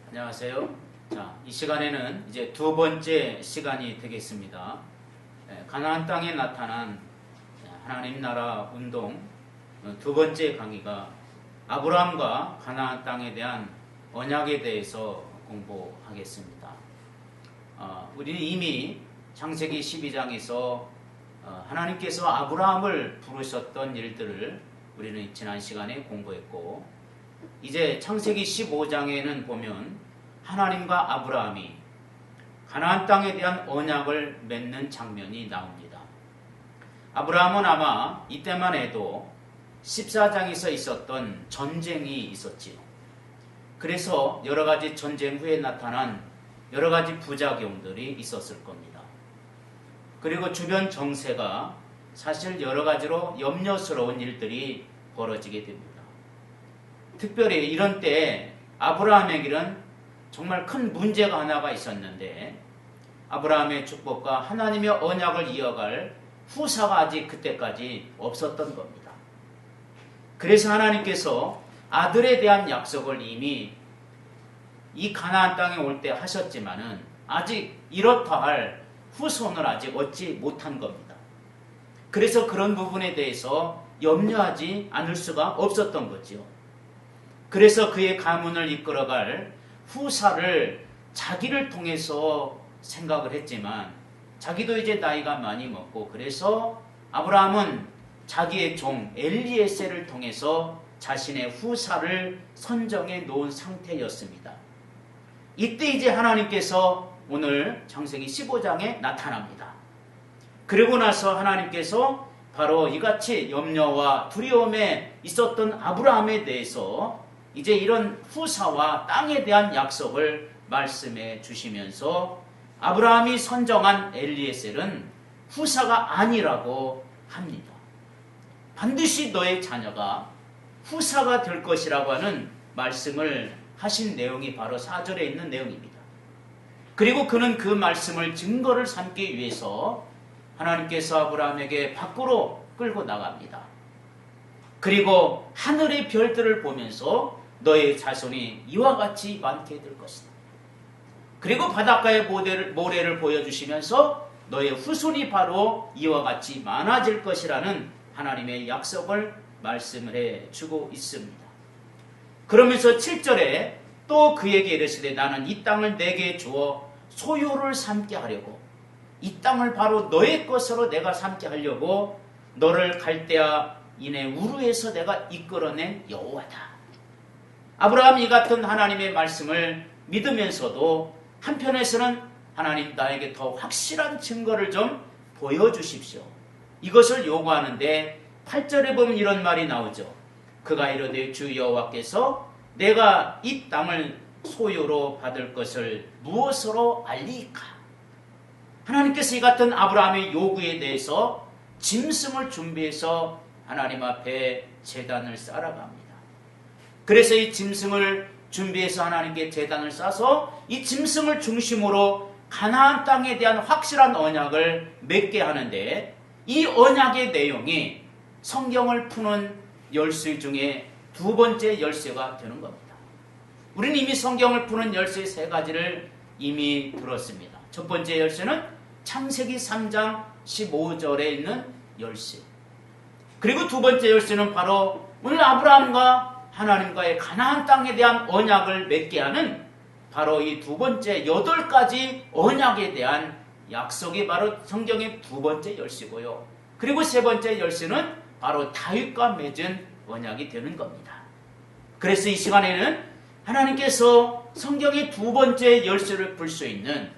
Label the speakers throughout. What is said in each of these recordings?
Speaker 1: 안녕하세요. 자, 이 시간에는 이제 두 번째 시간이 되겠습니다. 가나안 땅에 나타난 하나님 나라 운동 두 번째 강의가 아브라함과 가나안 땅에 대한 언약에 대해서 공부하겠습니다. 우리는 이미 창세기 12장에서 하나님께서 아브라함을 부르셨던 일들을 우리는 지난 시간에 공부했고, 이제 창세기 15장에는 보면 하나님과 아브라함이 가나안 땅에 대한 언약을 맺는 장면이 나옵니다. 아브라함은 아마 이때만 해도 14장에서 있었던 전쟁이 있었지요. 그래서 여러 가지 전쟁 후에 나타난 여러 가지 부작용들이 있었을 겁니다. 그리고 주변 정세가 사실 여러 가지로 염려스러운 일들이 벌어지게 됩니다. 특별히 이런 때 아브라함에게는 정말 큰 문제가 하나가 있었는데, 아브라함의 축복과 하나님의 언약을 이어갈 후사가 아직 그때까지 없었던 겁니다. 그래서 하나님께서 아들에 대한 약속을 이미 이 가나안 땅에 올 때 하셨지만은 아직 이렇다 할 후손을 아직 얻지 못한 겁니다. 그래서 그런 부분에 대해서 염려하지 않을 수가 없었던 거지요. 그래서 그의 가문을 이끌어갈 후사를 자기를 통해서 생각을 했지만, 자기도 이제 나이가 많이 먹고, 그래서 아브라함은 자기의 종 엘리에셀을 통해서 자신의 후사를 선정해 놓은 상태였습니다. 이때 이제 하나님께서 오늘 창세기 15장에 나타납니다. 그리고 나서 하나님께서 바로 이같이 염려와 두려움에 있었던 아브라함에 대해서 이제 이런 후사와 땅에 대한 약속을 말씀해 주시면서 아브라함이 선정한 엘리에셀은 후사가 아니라고 합니다. 반드시 너의 자녀가 후사가 될 것이라고 하는 말씀을 하신 내용이 바로 4절에 있는 내용입니다. 그리고 그는 그 말씀을 증거를 삼기 위해서 하나님께서 아브라함에게 밖으로 끌고 나갑니다. 그리고 하늘의 별들을 보면서 너의 자손이 이와 같이 많게 될 것이다. 그리고 바닷가의 모래를 보여주시면서 너의 후손이 바로 이와 같이 많아질 것이라는 하나님의 약속을 말씀을 해주고 있습니다. 그러면서 7절에 또 그에게 이르시되 나는 이 땅을 내게 주어 소유를 삼게 하려고, 이 땅을 바로 너의 것으로 내가 삼게 하려고 너를 갈대아 인의 우르에서 내가 이끌어낸 여호와다. 아브라함이 이 같은 하나님의 말씀을 믿으면서도 한편에서는 하나님 나에게 더 확실한 증거를 좀 보여주십시오, 이것을 요구하는데 8절에 보면 이런 말이 나오죠. 그가 이르되 주 여호와께서 내가 이 땅을 소유로 받을 것을 무엇으로 알리까? 하나님께서 이 같은 아브라함의 요구에 대해서 짐승을 준비해서 하나님 앞에 제단을 쌓아갑니다. 그래서 이 짐승을 준비해서 하나님께 제단을 쌓아서 이 짐승을 중심으로 가나안 땅에 대한 확실한 언약을 맺게 하는데, 이 언약의 내용이 성경을 푸는 열쇠 중에 두 번째 열쇠가 되는 겁니다. 우리는 이미 성경을 푸는 열쇠 세 가지를 이미 들었습니다. 첫 번째 열쇠는 창세기 3장 15절에 있는 열쇠. 그리고 두 번째 열쇠는 바로 오늘 아브라함과 하나님과의 가나안 땅에 대한 언약을 맺게 하는 바로 이 두 번째 8가지 언약에 대한 약속이 바로 성경의 두 번째 열쇠고요. 그리고 세 번째 열쇠는 바로 다윗과 맺은 언약이 되는 겁니다. 그래서 이 시간에는 하나님께서 성경의 두 번째 열쇠를 풀 수 있는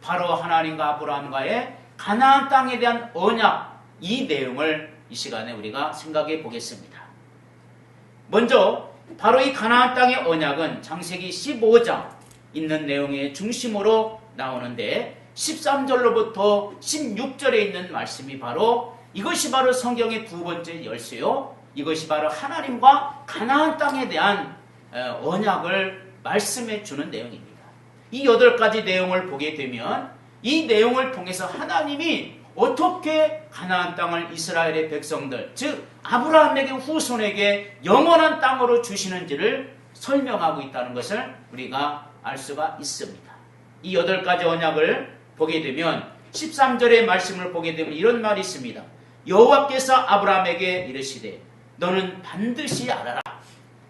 Speaker 1: 바로 하나님과 아브라함과의 가나안 땅에 대한 언약, 이 내용을 이 시간에 우리가 생각해 보겠습니다. 먼저 바로 이 가나안 땅의 언약은 창세기 15장 있는 내용의 중심으로 나오는데, 13절로부터 16절에 있는 말씀이 바로 이것이 바로 성경의 두 번째 열쇠요, 이것이 바로 하나님과 가나안 땅에 대한 언약을 말씀해 주는 내용입니다. 이 8가지 내용을 보게 되면 이 내용을 통해서 하나님이 어떻게 가나안 땅을 이스라엘의 백성들, 즉 아브라함에게 후손에게 영원한 땅으로 주시는지를 설명하고 있다는 것을 우리가 알 수가 있습니다. 이 8가지 언약을 보게 되면 13절의 말씀을 보게 되면 이런 말이 있습니다. 여호와께서 아브라함에게 이르시되 너는 반드시 알아라.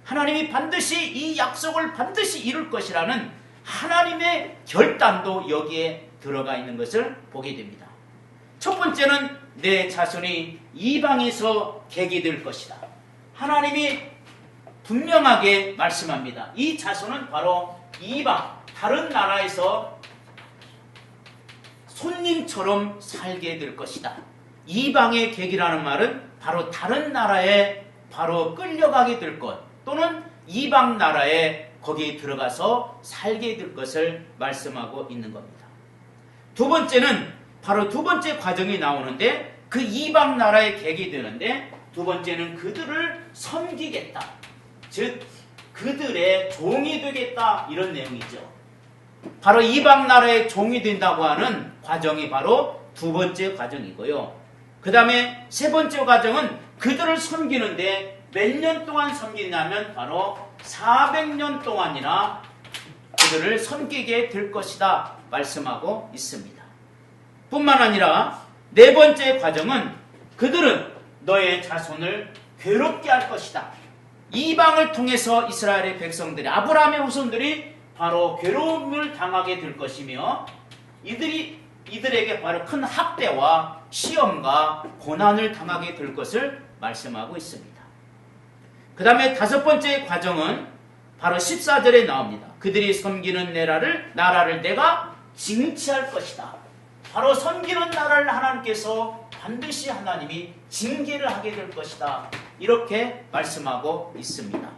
Speaker 1: 하나님이 반드시 이 약속을 반드시 이룰 것이라는 하나님의 결단도 여기에 들어가 있는 것을 보게 됩니다. 첫 번째는 내 자손이 이방에서 객이 될 것이다. 하나님이 분명하게 말씀합니다. 이 자손은 바로 이방, 다른 나라에서 손님처럼 살게 될 것이다. 이방의 객이라는 말은 바로 다른 나라에 바로 끌려가게 될 것, 또는 이방 나라에 거기에 들어가서 살게 될 것을 말씀하고 있는 겁니다. 두 번째는 바로 두 번째 과정이 나오는데, 그 이방 나라의 객이 되는데, 두 번째는 그들을 섬기겠다. 즉 그들의 종이 되겠다, 이런 내용이죠. 바로 이방 나라의 종이 된다고 하는 과정이 바로 두 번째 과정이고요. 그 다음에 세 번째 과정은 그들을 섬기는데 몇 년 동안 섬기냐면 바로 400년 동안이나 그들을 섬기게 될 것이다 말씀하고 있습니다. 뿐만 아니라 네 번째 과정은 그들은 너의 자손을 괴롭게 할 것이다. 이방을 통해서 이스라엘의 백성들이, 아브라함의 후손들이 바로 괴로움을 당하게 될 것이며, 이들에게 바로 큰 학대와 시험과 고난을 당하게 될 것을 말씀하고 있습니다. 그 다음에 다섯 번째 과정은 바로 14절에 나옵니다. 그들이 섬기는 나라를 내가 징치할 것이다. 바로 섬기는 나라를 하나님께서 반드시 하나님이 징계를 하게 될 것이다. 이렇게 말씀하고 있습니다.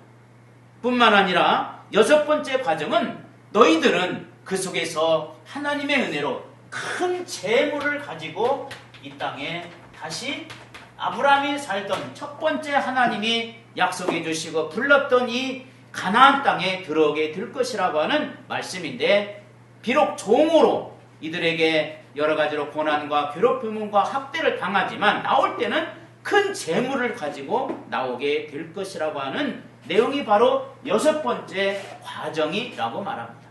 Speaker 1: 뿐만 아니라 여섯 번째 과정은 너희들은 그 속에서 하나님의 은혜로 큰 재물을 가지고 이 땅에 다시 아브라함이 살던 첫 번째 하나님이 약속해 주시고 불렀던 이 가나안 땅에 들어오게 될 것이라고 하는 말씀인데, 비록 종으로 이들에게 여러 가지로 고난과 괴롭힘과 학대를 당하지만 나올 때는 큰 재물을 가지고 나오게 될 것이라고 하는 내용이 바로 여섯 번째 과정이라고 말합니다.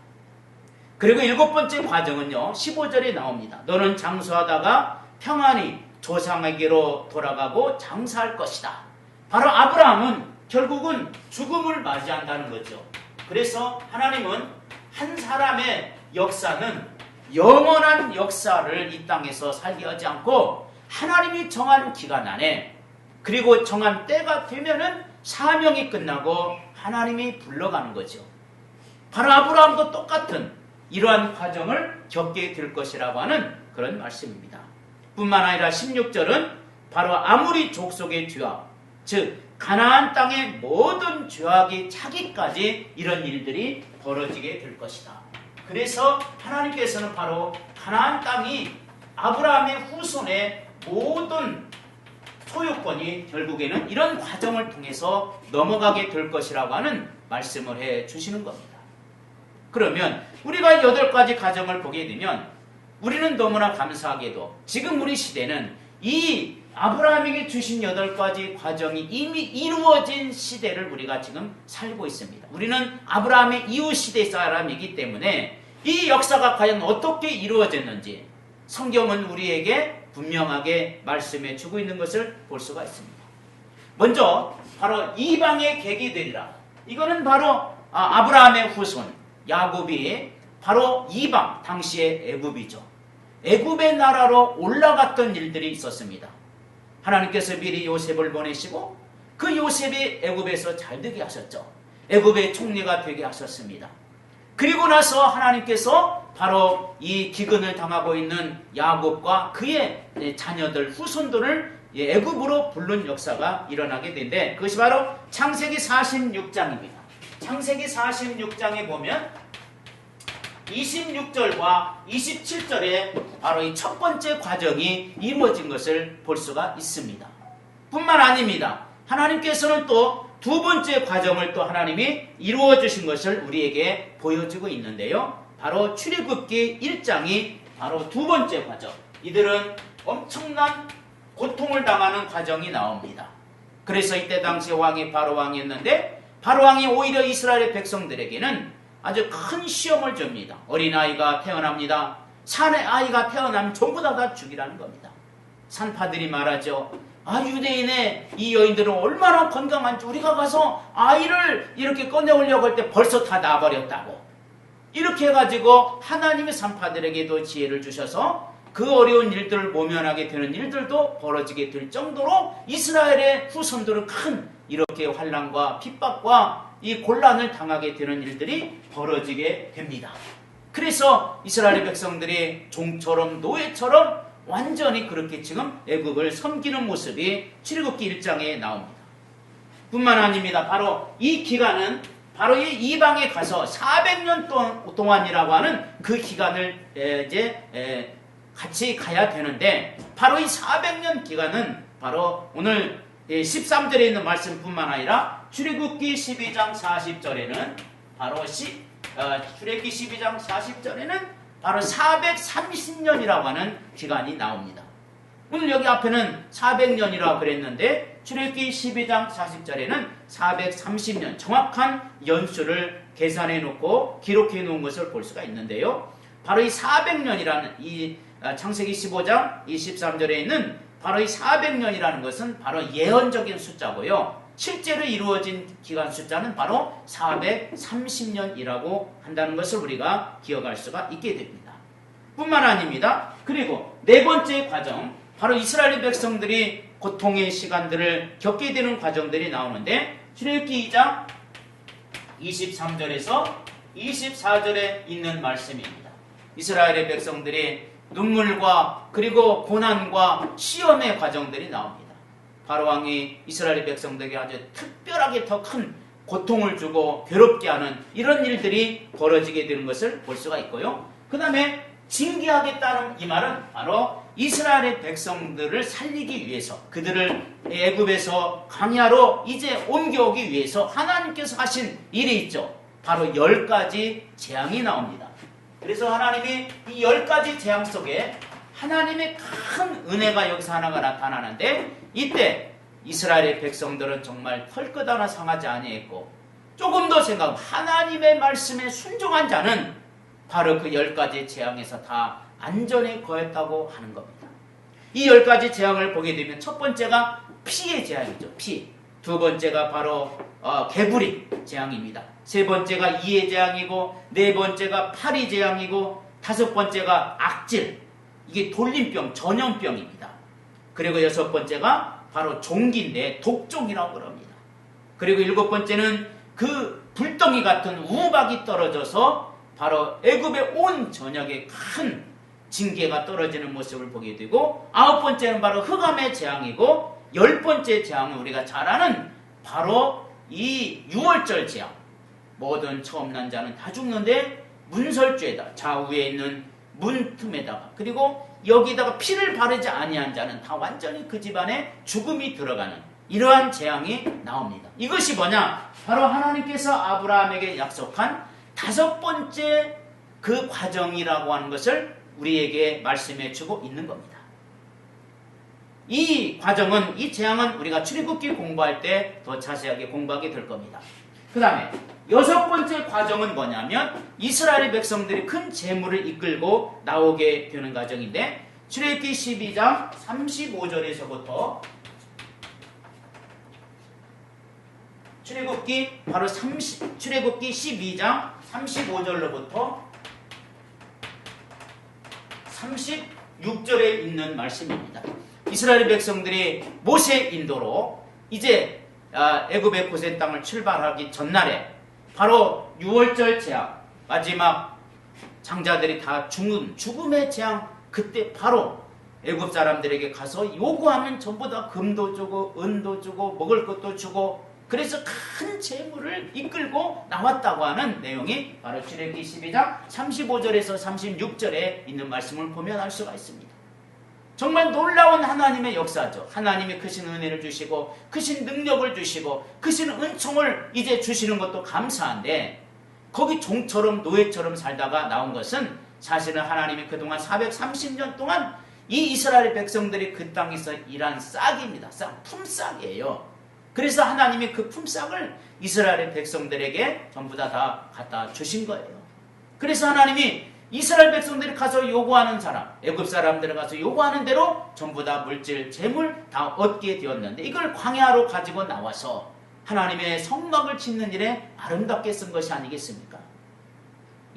Speaker 1: 그리고 일곱 번째 과정은요, 15절에 나옵니다. 너는 장수하다가 평안히 조상에게로 돌아가고 장사할 것이다. 바로 아브라함은 결국은 죽음을 맞이한다는 거죠. 그래서 하나님은 한 사람의 역사는 영원한 역사를 이 땅에서 살게 하지 않고 하나님이 정한 기간 안에, 그리고 정한 때가 되면은 사명이 끝나고 하나님이 불러가는 거죠. 바로 아브라함도 똑같은 이러한 과정을 겪게 될 것이라고 하는 그런 말씀입니다. 뿐만 아니라 16절은 바로 아무리 족속의 죄악, 즉 가나안 땅의 모든 죄악이 차기까지 이런 일들이 벌어지게 될 것이다. 그래서 하나님께서는 바로 가나안 땅이 아브라함의 후손의 모든 소유권이 결국에는 이런 과정을 통해서 넘어가게 될 것이라고 하는 말씀을 해 주시는 겁니다. 그러면 우리가 8가지 과정을 보게 되면 우리는 너무나 감사하게도 지금 우리 시대는 이 아브라함에게 주신 8가지 과정이 이미 이루어진 시대를 우리가 지금 살고 있습니다. 우리는 아브라함의 이후 시대 사람이기 때문에 이 역사가 과연 어떻게 이루어졌는지 성경은 우리에게 분명하게 말씀해 주고 있는 것을 볼 수가 있습니다. 먼저 바로 이방의 객이 되리라. 이거는 바로 아브라함의 후손 야곱이 바로 이방, 당시의 애굽이죠. 애굽의 나라로 올라갔던 일들이 있었습니다. 하나님께서 미리 요셉을 보내시고 그 요셉이 애굽에서 잘되게 하셨죠. 애굽의 총리가 되게 하셨습니다. 그리고 나서 하나님께서 바로 이 기근을 당하고 있는 야곱과 그의 자녀들, 후손들을 애굽으로 부른 역사가 일어나게 된데, 그것이 바로 창세기 46장입니다. 창세기 46장에 보면 26절과 27절에 바로 이 첫 번째 과정이 이루어진 것을 볼 수가 있습니다. 뿐만 아닙니다. 하나님께서는 또 두 번째 과정을 또 하나님이 이루어 주신 것을 우리에게 보여주고 있는데요. 바로 출애굽기 1장이 바로 두 번째 과정. 이들은 엄청난 고통을 당하는 과정이 나옵니다. 그래서 이때 당시 왕이 바로 왕이었는데, 바로왕이 오히려 이스라엘의 백성들에게는 아주 큰 시험을 줍니다. 어린아이가 태어납니다. 산의 아이가 태어나면 전부 다 죽이라는 겁니다. 산파들이 말하죠. 유대인의 이 여인들은 얼마나 건강한지 우리가 가서 아이를 이렇게 꺼내오려고 할 때 벌써 다 나버렸다고. 이렇게 해가지고 하나님의 산파들에게도 지혜를 주셔서 그 어려운 일들을 모면하게 되는 일들도 벌어지게 될 정도로 이스라엘의 후손들은 큰 이렇게 환난과 핍박과 이 곤란을 당하게 되는 일들이 벌어지게 됩니다. 그래서 이스라엘 백성들이 종처럼 노예처럼 완전히 그렇게 지금 애굽을 섬기는 모습이 출애굽기 1장에 나옵니다. 뿐만 아닙니다. 바로 이 기간은 바로 이 이방에 가서 400년 동안이라고 하는 그 기간을 이제 같이 가야 되는데, 바로 이 400년 기간은 바로 오늘 13절에 있는 말씀뿐만 아니라 출애굽기 12장 40절에는 바로 출애굽기 12장 40절에는 바로 430년이라고 하는 기간이 나옵니다. 오늘 여기 앞에는 400년이라고 그랬는데 출애굽기 12장 40절에는 430년 정확한 연수를 계산해 놓고 기록해 놓은 것을 볼 수가 있는데요. 바로 이 400년이라는 이 창세기 15장 23절에 있는 바로 이 400년이라는 것은 바로 예언적인 숫자고요. 실제로 이루어진 기간 숫자는 바로 430년이라고 한다는 것을 우리가 기억할 수가 있게 됩니다. 뿐만 아닙니다. 그리고 네 번째 과정, 바로 이스라엘 백성들이 고통의 시간들을 겪게 되는 과정들이 나오는데 출애굽기 2장 23절에서 24절에 있는 말씀입니다. 이스라엘의 백성들이 눈물과 그리고 고난과 시험의 과정들이 나옵니다. 바로왕이 이스라엘 백성들에게 아주 특별하게 더 큰 고통을 주고 괴롭게 하는 이런 일들이 벌어지게 되는 것을 볼 수가 있고요. 그 다음에 징계하겠다는 이 말은 바로 이스라엘의 백성들을 살리기 위해서, 그들을 애굽에서 광야로 이제 옮겨오기 위해서 하나님께서 하신 일이 있죠. 바로 10가지 재앙이 나옵니다. 그래서 하나님이 이 10가지 재앙 속에 하나님의 큰 은혜가 여기서 하나가 나타나는데, 이때 이스라엘의 백성들은 정말 털끝 하나 상하지 아니했고 조금 더 생각하면 하나님의 말씀에 순종한 자는 바로 그 10가지 재앙에서 다 안전에 거했다고 하는 겁니다. 이 10가지 재앙을 보게 되면 첫 번째가 피의 재앙이죠. 피. 두 번째가 바로 개구리 재앙입니다. 세 번째가 이의 재앙이고, 네 번째가 파리 재앙이고, 다섯 번째가 악질, 이게 돌림병, 전염병입니다. 그리고 여섯 번째가 바로 종기인데 독종이라고 합니다. 그리고 일곱 번째는 그 불덩이 같은 우박이 떨어져서 바로 애굽의 온 전역에 큰 징계가 떨어지는 모습을 보게 되고, 아홉 번째는 바로 흑암의 재앙이고, 열 번째 재앙은 우리가 잘 아는 바로 이 유월절 재앙. 모든 처음 난 자는 다 죽는데 문설주에다 좌우에 있는 문 틈에다가, 그리고 여기다가 피를 바르지 아니한 자는 다 완전히 그 집안에 죽음이 들어가는 이러한 재앙이 나옵니다. 이것이 뭐냐? 바로 하나님께서 아브라함에게 약속한 다섯 번째 그 과정이라고 하는 것을 우리에게 말씀해 주고 있는 겁니다. 이 과정은, 이 재앙은 우리가 출애굽기 공부할 때 더 자세하게 공부하게 될 겁니다. 그 다음에 여섯 번째 과정은 뭐냐면 이스라엘 백성들이 큰 재물을 이끌고 나오게 되는 과정인데, 출애굽기 12장 35절에서부터 출애굽기 12장 35절로부터 36절에 있는 말씀입니다. 이스라엘 백성들이 모세 인도로 이제 애굽의 고센 땅을 출발하기 전날에 바로 유월절 재앙, 마지막 장자들이 다 죽음의 재앙, 그때 바로 애굽 사람들에게 가서 요구하면 전부 다 금도 주고 은도 주고 먹을 것도 주고, 그래서 큰 재물을 이끌고 나왔다고 하는 내용이 바로 출애굽기 12장 35절에서 36절에 있는 말씀을 보면 알 수가 있습니다. 정말 놀라운 하나님의 역사죠. 하나님이 크신 은혜를 주시고 크신 능력을 주시고 크신 은총을 이제 주시는 것도 감사한데, 거기 종처럼 노예처럼 살다가 나온 것은 사실은 하나님이 그동안 430년 동안 이 이스라엘 백성들이 그 땅에서 일한 싹입니다. 품삯이에요. 그래서 하나님이 그 품삯을 이스라엘의 백성들에게 전부 다 갖다 주신 거예요. 그래서 하나님이 이스라엘 백성들이 가서 요구하는 사람, 애굽 사람들이 가서 요구하는 대로 전부 다 물질, 재물 다 얻게 되었는데 이걸 광야로 가지고 나와서 하나님의 성막을 짓는 일에 아름답게 쓴 것이 아니겠습니까?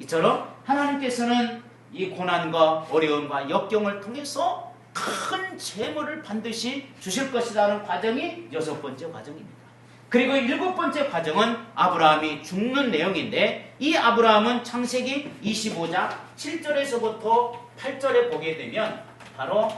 Speaker 1: 이처럼 하나님께서는 이 고난과 어려움과 역경을 통해서 큰 재물을 반드시 주실 것이라는 과정이 6번째 과정입니다. 그리고 7번째 과정은 아브라함이 죽는 내용인데 이 아브라함은 창세기 25장 7절에서부터 8절에 보게 되면 바로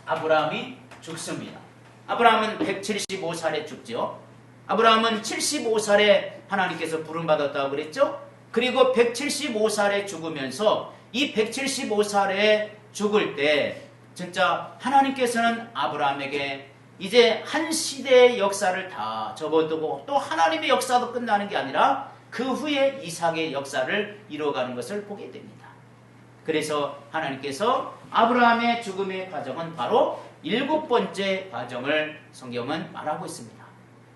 Speaker 1: 아브라함이 죽습니다. 아브라함은 175살에 죽죠. 아브라함은 75살에 하나님께서 부름받았다고 그랬죠. 그리고 175살에 죽으면서 이 175살에 죽을 때 진짜 하나님께서는 아브라함에게 이제 한 시대의 역사를 다 접어두고 또 하나님의 역사도 끝나는 게 아니라 그 후에 이삭의 역사를 이루어가는 것을 보게 됩니다. 그래서 하나님께서 아브라함의 죽음의 과정은 바로 7번째 과정을 성경은 말하고 있습니다.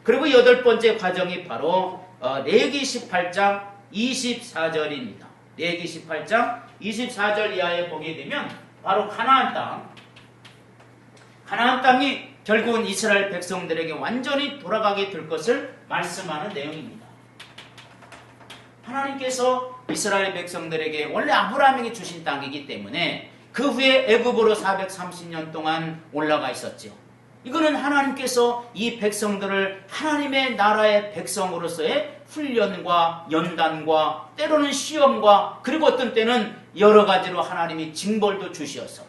Speaker 1: 그리고 8번째 과정이 바로 레위기 18장 24절입니다. 레위기 18장 24절 이하에 보게 되면 바로 가나안 땅이 결국은 이스라엘 백성들에게 완전히 돌아가게 될 것을 말씀하는 내용입니다. 하나님께서 이스라엘 백성들에게 원래 아브라함에게 주신 땅이기 때문에 그 후에 애굽으로 430년 동안 올라가 있었죠. 이거는 하나님께서 이 백성들을 하나님의 나라의 백성으로서의 훈련과 연단과 때로는 시험과 그리고 어떤 때는 여러 가지로 하나님이 징벌도 주시어서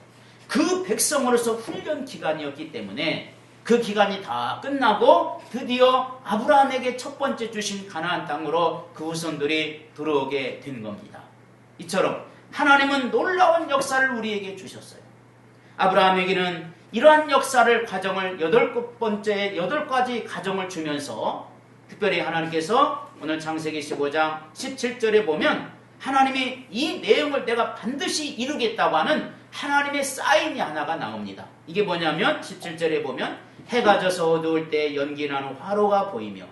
Speaker 1: 그 백성으로서 훈련 기간이었기 때문에 그 기간이 다 끝나고 드디어 아브라함에게 첫 번째 주신 가나안 땅으로 그 후손들이 들어오게 된 겁니다. 이처럼 하나님은 놀라운 역사를 우리에게 주셨어요. 아브라함에게는 이러한 역사를 과정을 8가지 과정을 주면서 특별히 하나님께서 오늘 창세기 15장 17절에 보면 하나님이 이 내용을 내가 반드시 이루겠다고 하는 하나님의 사인이 하나가 나옵니다. 이게 뭐냐면 17절에 보면 해가 져서 어두울 때 연기나는 화로가 보이며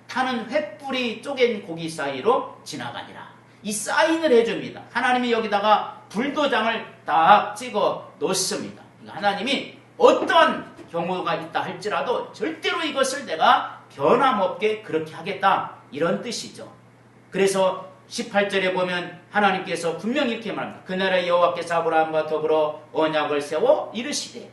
Speaker 1: 타는 횃불이 쪼갠 고기 사이로 지나가니라. 이 사인을 해줍니다. 하나님이 여기다가 불도장을 딱 찍어 놓습니다. 하나님이 어떤 경우가 있다 할지라도 절대로 이것을 내가 변함없게 그렇게 하겠다 이런 뜻이죠. 그래서 18절에 보면 하나님께서 분명히 이렇게 말합니다. 그날에 여호와께서 아브라함과 더불어 언약을 세워 이르시되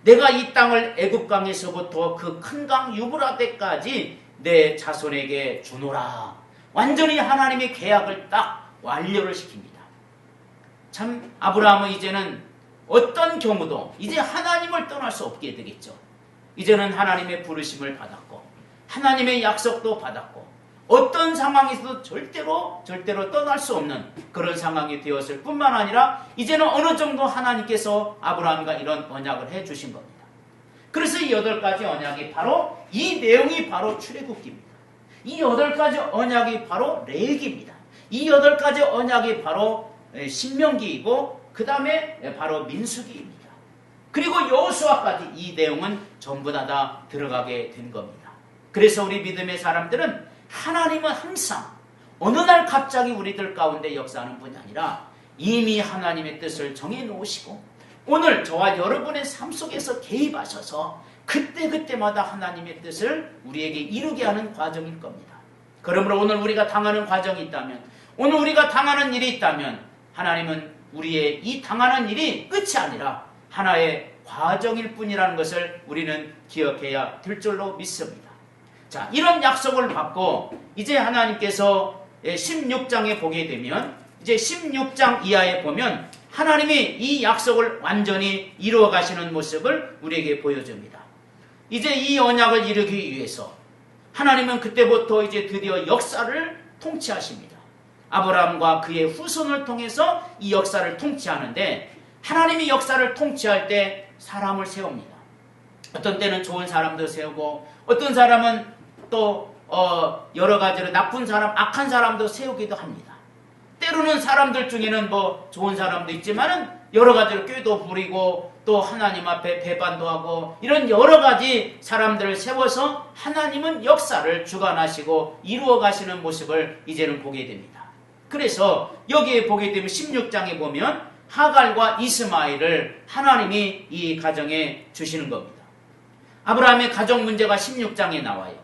Speaker 1: 내가 이 땅을 애굽강에서부터 그 큰 강 유브라데까지 내 자손에게 주노라. 완전히 하나님의 계약을 딱 완료를 시킵니다. 참 아브라함은 이제는 어떤 경우도 이제 하나님을 떠날 수 없게 되겠죠. 이제는 하나님의 부르심을 받았고 하나님의 약속도 받았고 어떤 상황에서도 절대로 떠날 수 없는 그런 상황이 되었을 뿐만 아니라 이제는 어느 정도 하나님께서 아브라함과 이런 언약을 해주신 겁니다. 그래서 이 8가지 언약이 바로 이 내용이 바로 출애굽기입니다. 이 8가지 언약이 바로 레위기입니다. 이 8가지 언약이 바로 신명기이고 그 다음에 바로 민수기입니다. 그리고 여호수아까지 이 내용은 전부 다 들어가게 된 겁니다. 그래서 우리 믿음의 사람들은 하나님은 항상 어느 날 갑자기 우리들 가운데 역사하는 분이 아니라 이미 하나님의 뜻을 정해놓으시고 오늘 저와 여러분의 삶 속에서 개입하셔서 그때그때마다 하나님의 뜻을 우리에게 이루게 하는 과정일 겁니다. 그러므로 오늘 우리가 당하는 과정이 있다면 오늘 우리가 당하는 일이 있다면 하나님은 우리의 이 당하는 일이 끝이 아니라 하나의 과정일 뿐이라는 것을 우리는 기억해야 될 줄로 믿습니다. 자, 이런 약속을 받고 이제 하나님께서 16장에 보게 되면 이제 16장 이하에 보면 하나님이 이 약속을 완전히 이루어 가시는 모습을 우리에게 보여줍니다. 이제 이 언약을 이루기 위해서 하나님은 그때부터 이제 드디어 역사를 통치하십니다. 아브라함과 그의 후손을 통해서 이 역사를 통치하는데 하나님이 역사를 통치할 때 사람을 세웁니다. 어떤 때는 좋은 사람도 세우고 어떤 사람은 또 여러 가지로 나쁜 사람, 악한 사람도 세우기도 합니다. 때로는 사람들 중에는 뭐 좋은 사람도 있지만은 여러 가지로 꾀도 부리고 또 하나님 앞에 배반도 하고 이런 여러 가지 사람들을 세워서 하나님은 역사를 주관하시고 이루어 가시는 모습을 이제는 보게 됩니다. 그래서 여기에 보게 되면 16장에 보면 하갈과 이스마엘을 하나님이 이 가정에 주시는 겁니다. 아브라함의 가정 문제가 16장에 나와요.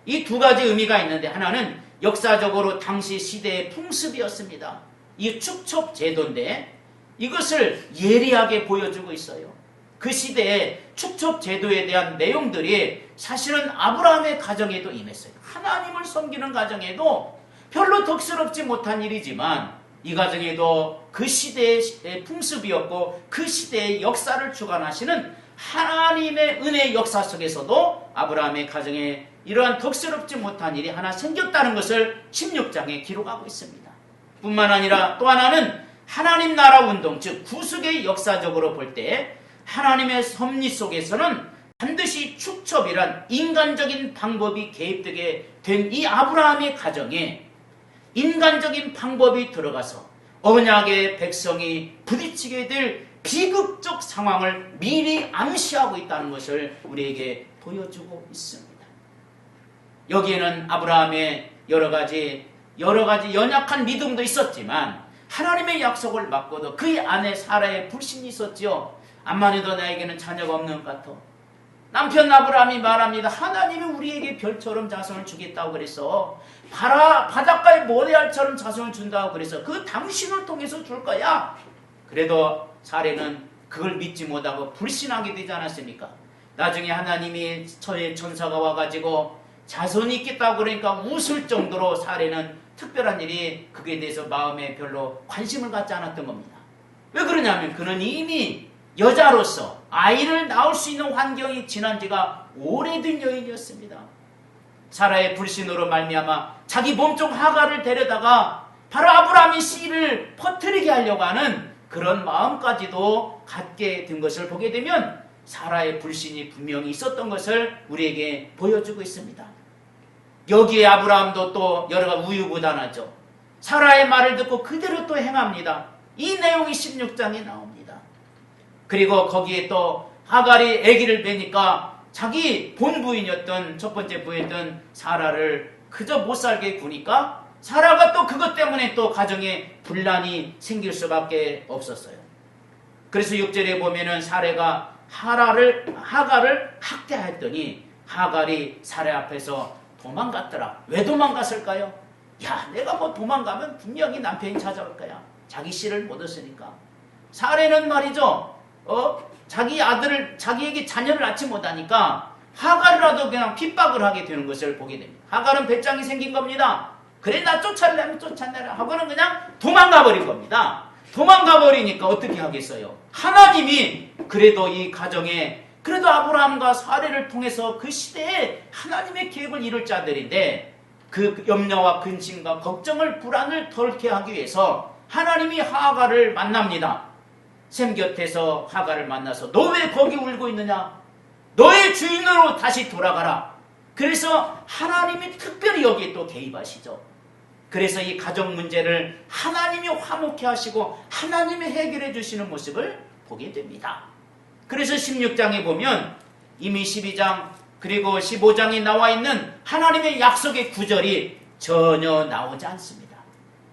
Speaker 1: 이 두 가지 의미가 있는데 하나는 역사적으로 당시 시대의 풍습이었습니다. 이 축첩 제도인데 이것을 예리하게 보여주고 있어요. 그 시대에 축첩 제도에 대한 내용들이 사실은 아브라함의 가정에도 임했어요. 하나님을 섬기는 가정에도 별로 덕스럽지 못한 일이지만 이 가정에도 그 시대의 풍습이었고 그 시대의 역사를 주관하시는 하나님의 은혜의 역사 속에서도 아브라함의 가정에 이러한 덕스럽지 못한 일이 하나 생겼다는 것을 16장에 기록하고 있습니다. 뿐만 아니라 또 하나는 하나님 나라 운동, 즉 구속의 역사적으로 볼 때 하나님의 섭리 속에서는 반드시 축첩이란 인간적인 방법이 개입되게 된 이 아브라함의 가정에 인간적인 방법이 들어가서 언약의 백성이 부딪히게 될 비극적 상황을 미리 암시하고 있다는 것을 우리에게 보여주고 있습니다. 여기에는 아브라함의 여러 가지 연약한 믿음도 있었지만 하나님의 약속을 받고도 그 안에 사라의 불신이 있었지요. 암만 해도 나에게는 자녀가 없는 것 같아. 남편 아브라함이 말합니다. 하나님이 우리에게 별처럼 자손을 주겠다고 그래서 바닷가에 모래알처럼 자손을 준다고 그래서 그 당신을 통해서 줄 거야. 그래도 사례는 그걸 믿지 못하고 불신하게 되지 않았습니까? 나중에 하나님이 저의 천사가 와가지고 자손이 있겠다고 그러니까 웃을 정도로 사례는 특별한 일이 그에 대해서 마음에 별로 관심을 갖지 않았던 겁니다. 왜 그러냐면 그는 이미 여자로서 아이를 낳을 수 있는 환경이 지난 지가 오래된 여인이었습니다. 사라의 불신으로 말미암아 자기 몸종 하갈을 데려다가 바로 아브라함의 씨를 퍼뜨리게 하려고 하는 그런 마음까지도 갖게 된 것을 보게 되면 사라의 불신이 분명히 있었던 것을 우리에게 보여주고 있습니다. 여기에 아브라함도 또 여러 가지 우유부단하죠. 사라의 말을 듣고 그대로 또 행합니다. 이 내용이 16장에 나옵니다. 그리고 거기에 또 하갈이 아기를 뵈니까 자기 본부인이었던 첫 번째 부인이었던 사라를 그저 못살게 구니까 사라가 또 그것 때문에 또 가정에 분란이 생길 수밖에 없었어요. 그래서 6절에 보면은 사라가 하갈을 학대했더니 하갈이 사라 앞에서 도망갔더라. 왜 도망갔을까요? 야, 내가 뭐 도망가면 분명히 남편이 찾아올 거야. 자기 씨를 못 얻으니까. 사라는 말이죠. 자기에게 자녀를 낳지 못하니까 하갈이라도 그냥 핍박을 하게 되는 것을 보게 됩니다. 하갈은 배짱이 생긴 겁니다. 그래, 나 쫓아내면 쫓아내라 하고는 그냥 도망가 버린 겁니다. 도망가 버리니까 어떻게 하겠어요? 하나님이 그래도 이 가정에 그래도 아브라함과 사례를 통해서 그 시대에 하나님의 계획을 이룰 자들인데 그 염려와 근심과 걱정을 불안을 덜게 하기 위해서 하나님이 하갈을 만납니다. 샘 곁에서 하갈을 만나서 너 왜 거기 울고 있느냐? 너의 주인으로 다시 돌아가라. 그래서 하나님이 특별히 여기에 또 개입하시죠. 그래서 이 가정 문제를 하나님이 화목해 하시고 하나님이 해결해 주시는 모습을 보게 됩니다. 그래서 16장에 보면 이미 12장 그리고 15장에 나와 있는 하나님의 약속의 구절이 전혀 나오지 않습니다.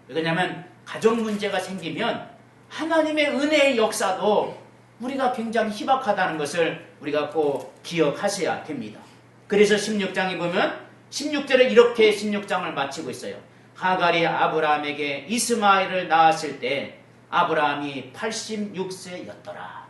Speaker 1: 왜냐하면 가정 문제가 생기면 하나님의 은혜의 역사도 우리가 굉장히 희박하다는 것을 우리가 꼭 기억하셔야 됩니다. 그래서 16장에 보면 16절에 이렇게 16장을 마치고 있어요. 하갈이 아브라함에게 이스마엘을 낳았을 때 아브라함이 86세였더라.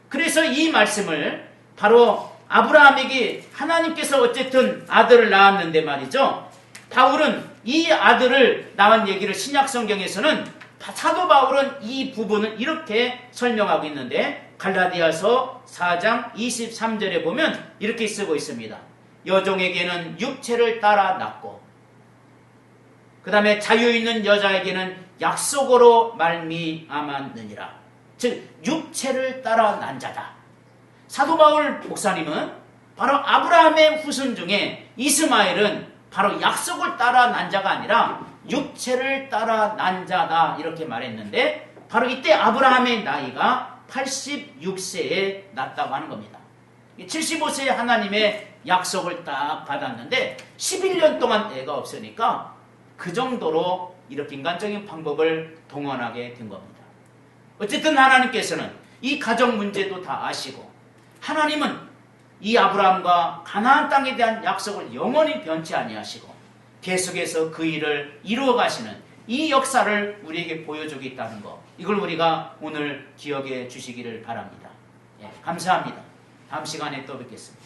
Speaker 1: 그래서 이 말씀을 바로 아브라함에게 하나님께서 어쨌든 아들을 낳았는데 말이죠. 바울은 이 아들을 낳은 얘기를 신약성경에서는 사도 바울은 이 부분을 이렇게 설명하고 있는데 갈라디아서 4장 23절에 보면 이렇게 쓰고 있습니다. 여종에게는 육체를 따라 낳고 그 다음에 자유있는 여자에게는 약속으로 말미암았느니라. 즉 육체를 따라 난 자다. 사도 바울 목사님은 바로 아브라함의 후손 중에 이스마엘은 바로 약속을 따라 난 자가 아니라 육체를 따라 난 자다 이렇게 말했는데 바로 이때 아브라함의 나이가 86세에 낳았다고 하는 겁니다. 75세에 하나님의 약속을 딱 받았는데 11년 동안 애가 없으니까 그 정도로 이렇게 인간적인 방법을 동원하게 된 겁니다. 어쨌든 하나님께서는 이 가정 문제도 다 아시고 하나님은 이 아브라함과 가나안 땅에 대한 약속을 영원히 변치 아니하시고 계속해서 그 일을 이루어 가시는 이 역사를 우리에게 보여주겠다는 것, 이걸 우리가 오늘 기억해 주시기를 바랍니다. 예, 감사합니다. 다음 시간에 또 뵙겠습니다.